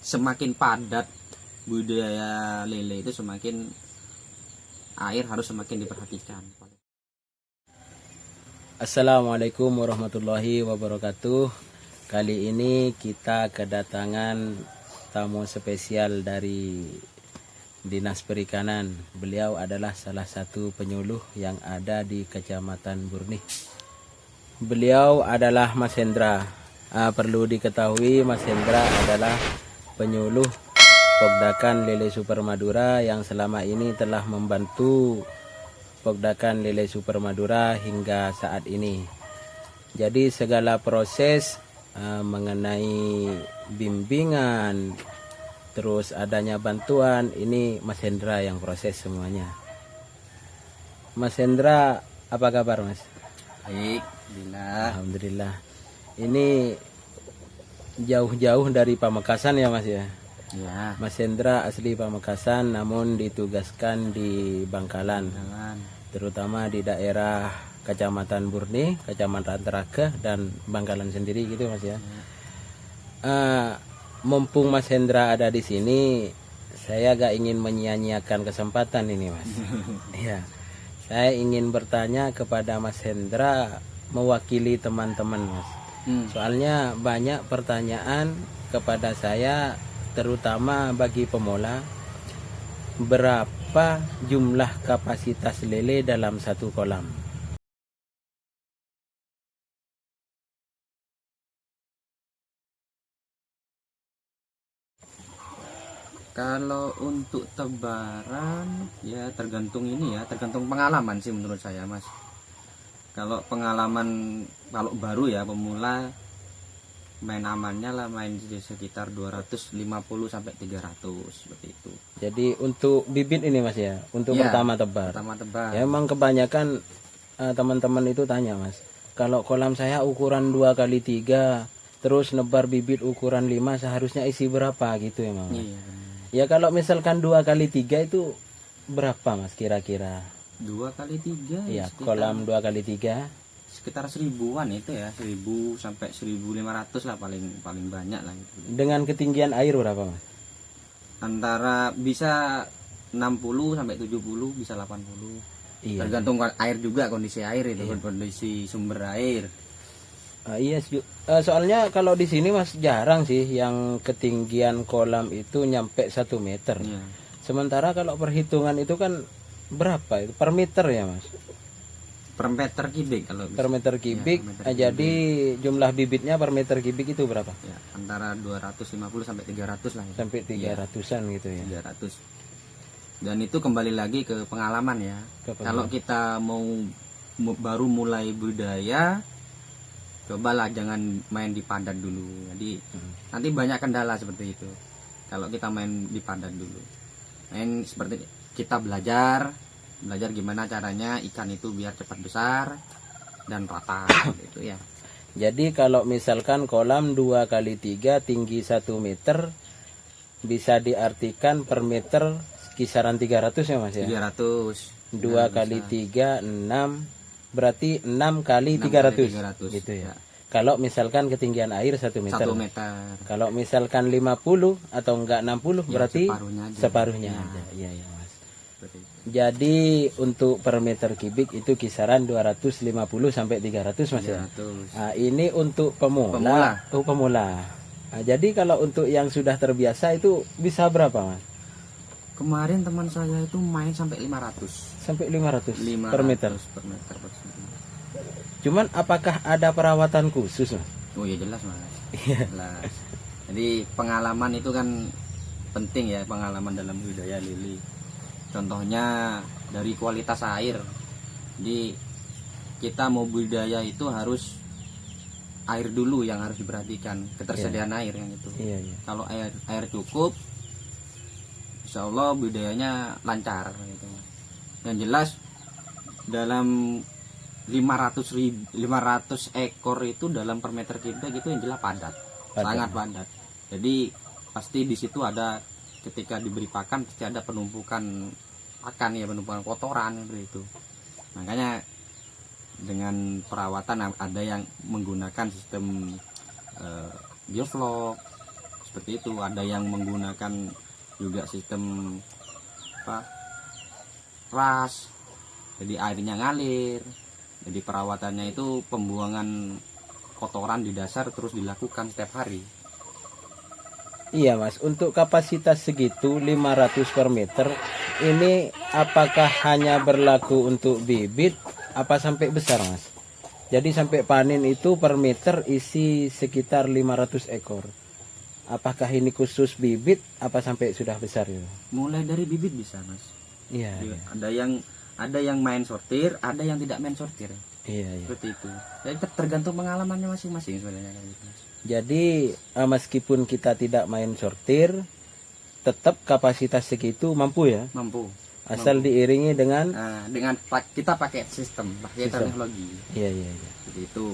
semakin padat budidaya lele itu, semakin air harus semakin diperhatikan. Assalamualaikum warahmatullahi wabarakatuh. Kali ini kita kedatangan tamu spesial dari Dinas Perikanan. Beliau adalah salah satu penyuluh yang ada di Kecamatan Burnih. Beliau adalah Mas Hendra. Perlu diketahui Mas Hendra adalah penyuluh Pokdakan Lele Super Madura yang selama ini telah membantu Pokdakan Lele Super Madura hingga saat ini. Jadi segala proses mengenai bimbingan, terus adanya bantuan, ini Mas Hendra yang proses semuanya. Mas Hendra, apa kabar Mas? Baik, alhamdulillah. Alhamdulillah. Ini jauh-jauh dari Pamekasan ya Mas ya? Ya, Mas Hendra asli Pamekasan namun ditugaskan di Bangkalan, terutama di daerah Kecamatan Burnih, Kecamatan Teraga, dan Bangkalan sendiri gitu Mas ya. Mumpung Mas Hendra ada di sini, saya gak ingin menyia-nyiakan kesempatan ini Mas. Ya, saya ingin bertanya kepada Mas Hendra mewakili teman-teman Mas. Soalnya banyak pertanyaan kepada saya, terutama bagi pemula, berapa jumlah kapasitas lele dalam satu kolam? kalau untuk tebaran ya tergantung ini ya, tergantung pengalaman sih menurut saya Mas. Kalau pengalaman, kalau baru ya pemula, main amannya lah main di sekitar 250 sampai 300 seperti itu. Jadi untuk bibit ini Mas ya, untuk Ya, pertama tebar. Pertama tebar. Ya emang kebanyakan teman-teman itu tanya Mas, kalau kolam saya ukuran 2x3 terus nebar bibit ukuran 5 seharusnya isi berapa gitu ya Mas? Iya. Ya kalau misalkan 2x3 itu berapa Mas kira-kira? 2x3 Ya sekitar, kolam 2x3 sekitar 1000-an itu ya, 1000 sampai 1500 lah paling banyak lah itu. dengan ketinggian air berapa Mas? Antara bisa 60 sampai 70, bisa 80. Iya. Tergantung air juga, kondisi air itu, kondisi sumber air. Iya, soalnya kalau di sini Mas jarang sih yang ketinggian kolam itu nyampe 1 meter. Iya. Sementara kalau perhitungan itu kan berapa itu per meter ya Mas? Per meter kubik kalau Per meter kubik. Ya, per meter Jadi jumlah bibitnya per meter kubik itu berapa? ya, antara 250 sampai 300 lah ya. Sampai 300-an gitu ya. 300. Dan itu kembali lagi ke pengalaman ya. Kalau kita mau baru mulai budidaya, cobalah jangan main di padat dulu. Jadi nanti banyak kendala seperti itu. Kalau kita main di padat dulu, main seperti kita belajar gimana caranya ikan itu biar cepat besar dan rata gitu ya. Jadi kalau misalkan kolam 2x3 tinggi 1 meter, bisa diartikan per meter kisaran 300 ya Mas ya? 300. 2x3 6, berarti 6 kali 300 gitu ya. Kalau misalkan ketinggian air 1 meter. 1 meter. Kalau misalkan 50 atau enggak 60 berarti separuhnya aja. Iya ya Mas. Jadi untuk per meter kubik itu kisaran 250 sampai 300 Mas ya. 300. Nah, ini untuk pemula. Oh, pemula. Nah, jadi kalau untuk yang sudah terbiasa itu bisa berapa Mas? Kemarin teman saya itu main sampai 500. Sampai 500 per meter. Per meter. Cuman apakah ada perawatan khusus Mas? Oh iya jelas Mas. Jelas. Jadi pengalaman itu kan penting ya, pengalaman dalam budidaya lele. Contohnya dari kualitas air. Jadi kita mau budidaya itu harus air dulu yang harus diperhatikan, ketersediaan air yang itu. Iya. Kalau air cukup, insya Allah budidayanya lancar gitu. Yang jelas dalam 500 ekor itu dalam per meter kubik itu yang jelas padat. Sangat padat. Jadi pasti di situ ada, ketika diberi pakan pasti ada penumpukan pakan ya, penumpukan kotoran seperti itu. Makanya dengan perawatan ada yang menggunakan sistem bioflok seperti itu. Ada yang menggunakan juga sistem ras, jadi airnya ngalir. Jadi perawatannya itu pembuangan kotoran di dasar terus dilakukan setiap hari. Iya Mas, untuk kapasitas segitu 500 per meter ini apakah hanya berlaku untuk bibit apa sampai besar Mas? Jadi sampai panen itu per meter isi sekitar 500 ekor. Apakah ini khusus bibit apa sampai sudah besar itu? Mulai dari bibit bisa Mas. Iya. Iya. Ada yang main sortir, ada yang tidak main sortir. Iya. Seperti itu. Jadi tergantung pengalamannya masing-masing sebenarnya. Jadi meskipun kita tidak main sortir, tetap kapasitas segitu mampu ya. Mampu. Asal diiringi dengan Kita pakai pakai teknologi. Iya. Seperti itu.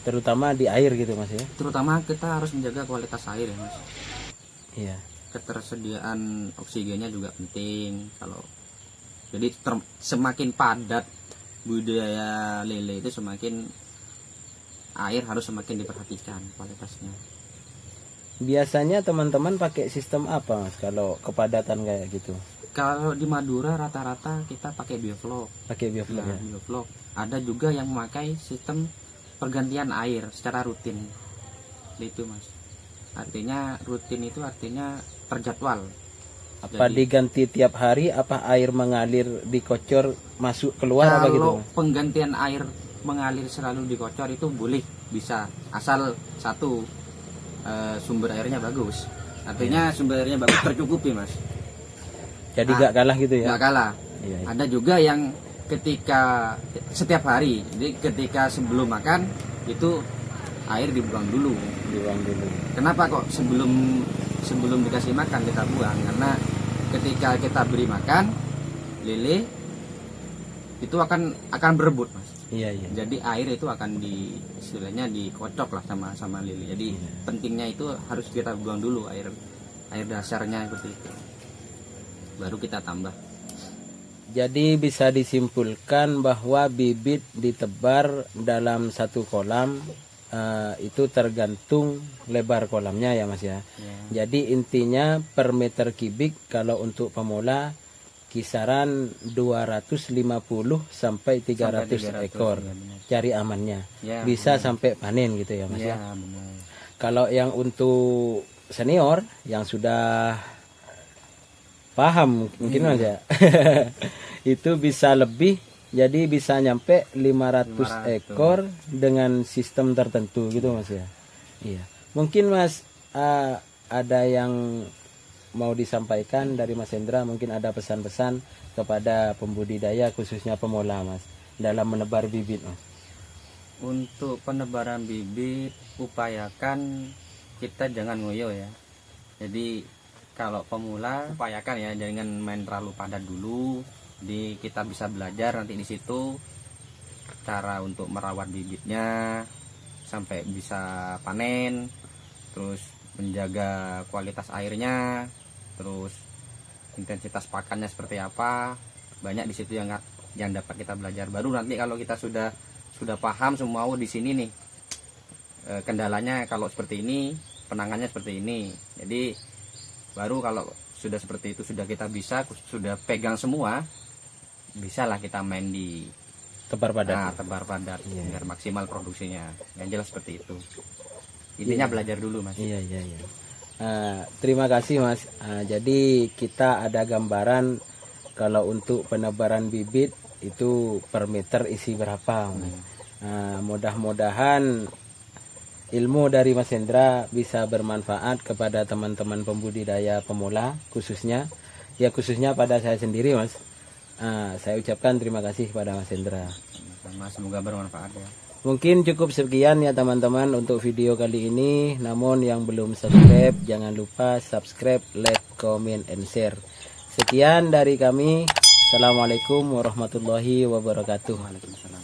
Terutama di air gitu Mas ya. Terutama kita harus menjaga kualitas air ya Mas. Iya. Ketersediaan oksigennya juga penting. Jadi semakin padat budidaya lele itu semakin air harus semakin diperhatikan kualitasnya. Biasanya teman-teman pakai sistem apa Mas kalau kepadatan kayak gitu? Kalau di Madura rata-rata kita pakai bioflow. Pakai bioflow ya. Bioflow. Ada juga yang memakai sistem pergantian air secara rutin. Itu Mas. Artinya rutin itu artinya terjadwal. Apa diganti tiap hari, apa air mengalir dikocor masuk keluar apa gitu? Kalau penggantian air mengalir selalu dikocor itu boleh, bisa, asal satu sumber airnya bagus. Artinya sumber airnya bagus tercukupi Mas. Jadi gak kalah gitu ya? Gak kalah. Iya. Ada juga yang ketika setiap hari, jadi ketika sebelum makan itu air dibuang dulu. Kenapa kok sebelum dikasih makan kita buang? Karena ketika kita beri makan lele itu akan berebut Mas. Iya. Jadi air itu akan istilahnya dikocok lah sama lele. Jadi pentingnya itu harus kita buang dulu air dasarnya seperti itu. Baru kita tambah. Jadi bisa disimpulkan bahwa bibit ditebar dalam satu kolam itu tergantung lebar kolamnya ya Mas ya. Jadi intinya per meter kubik kalau untuk pemula kisaran 250 sampai 300 ekor. Ya, cari amannya. Ya, Bisa benar. sampai panen gitu ya Mas ya. Benar. Kalau yang untuk senior yang sudah paham mungkin Mas ya. Itu bisa lebih, jadi bisa nyampe 500 ekor dengan sistem tertentu gitu Mas ya. Iya. Mungkin Mas ada yang mau disampaikan dari Mas Hendra, mungkin ada pesan-pesan kepada pembudidaya khususnya pemula Mas dalam menebar bibit Mas. Untuk penebaran bibit upayakan kita jangan ngoyo ya. Jadi kalau pemula upayakan ya jangan main terlalu padat dulu. Jadi kita bisa belajar nanti di situ cara untuk merawat bibitnya sampai bisa panen, terus menjaga kualitas airnya, terus intensitas pakannya seperti apa. Banyak di situ yang dapat kita belajar. Baru nanti kalau kita sudah paham semua di sini nih kendalanya kalau seperti ini, penanganannya seperti ini. Jadi baru kalau sudah seperti itu sudah kita bisa sudah pegang semua, bisalah kita main di tebar padat. Tebar padat biar maksimal produksinya. Yang jelas seperti itu. Intinya belajar dulu Mas. Iya. Terima kasih Mas. Jadi kita ada gambaran kalau untuk penebaran bibit itu per meter isi berapa Mas. Mudah-mudahan ilmu dari Mas Hendra bisa bermanfaat kepada teman-teman pembudidaya pemula khususnya pada saya sendiri Mas. Saya ucapkan terima kasih kepada Mas Hendra. Semoga bermanfaat ya. Mungkin cukup sekian ya teman-teman untuk video kali ini. Namun yang belum subscribe jangan lupa subscribe, like, comment, and share. Sekian dari kami. Assalamualaikum warahmatullahi wabarakatuh. Waalaikumsalam.